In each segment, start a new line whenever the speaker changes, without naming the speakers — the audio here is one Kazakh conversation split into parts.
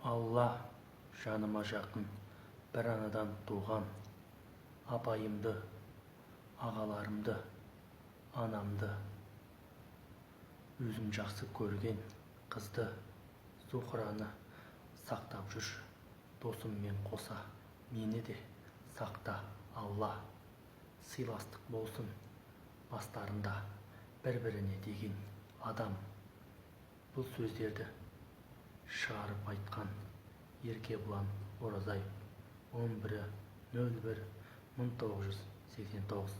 Алла жаныма жақын бір анадан туған, апайымды, ағаларымды, анамды, өзім жақсы көрген қызды, Зухраны сақтап жүр. Досыммен қоса мені де сақта Алла. Сыйластық болсын бастарында бір-біріне деген адам. Бұл сөздерді шығарып айтқан Еркебұлан Оразаев 11.01.1989.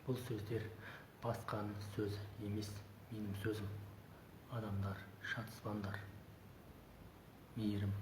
Бұл сөздер басқаның сөзі емес, менің сөзім. Адамдар, шатыспаңдар. Мейірім.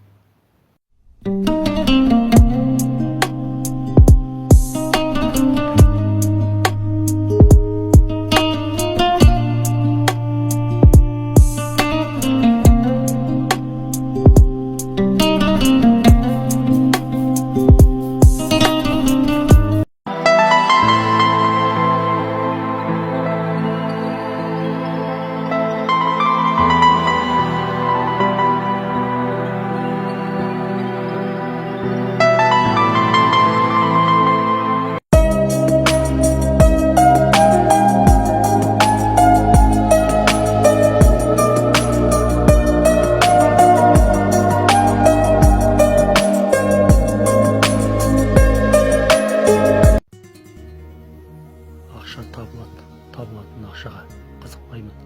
Ақша табылатын ақшаға қызықпаймын.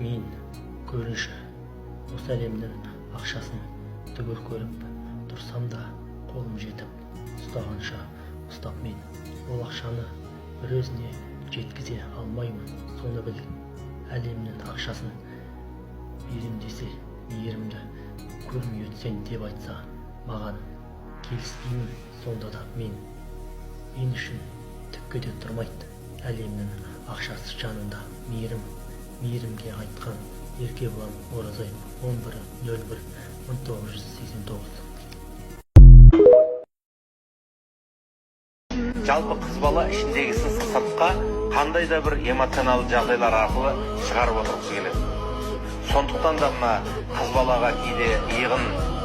Мен көрінші осы әлемнің ақшасын түгел көріп тұрсам да, қолым жетіп ұстағанша ұстап мен ол ақшаны бір өзіне жеткізе алмаймын. Соны біл, әлемнің ақшасын берем десе, мейірімді көрмей өтсең деп айтса, маған келіспеймін. Сонда да мен үшін түкке де тұрмайды. Әлемнің ақшасы жанында мейірімге айтқан Еркебұлан Оразаев 11.01.1989.
Жалпы қыз бала ішіндегісін сыртқа қандай да бір эмоционалды жағдайлар арқылы шығарып отырғысы келеді. Сондықтан да мына қыз балаға кейде иығын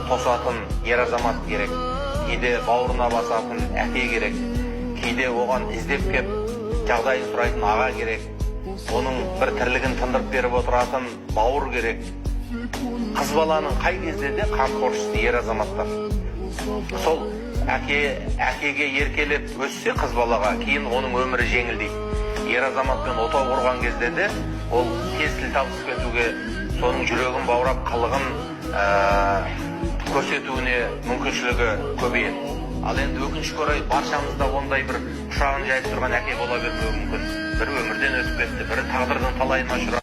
тосатын ер азамат керек, кейде бауырына басатын әке керек, кейде оған іздеп кеп жағдайын сұрайтын аға керек, оның бір тірлігін тындырып беріп отыратын бауыр керек. Қыз баланың қай кезде де қамқоршысы ер азаматтар. Сол әкеге еркелеп өссе қыз балаға, кейін оның өмірі жеңілдейді. Ер азаматпен отау құрған кезде де ол тез тіл табысып кетуге, соның жүрегін баурап қылығын көрсетуіне мүмкіншілігі көбейеді. Ал енді өкінішке орай баршамызда ондай бір құшағын жайып тұрған әке бола бермеуі мүмкін. Бірі өмірден өтіп кетті, бірі тағдырдың талайына ұшырады.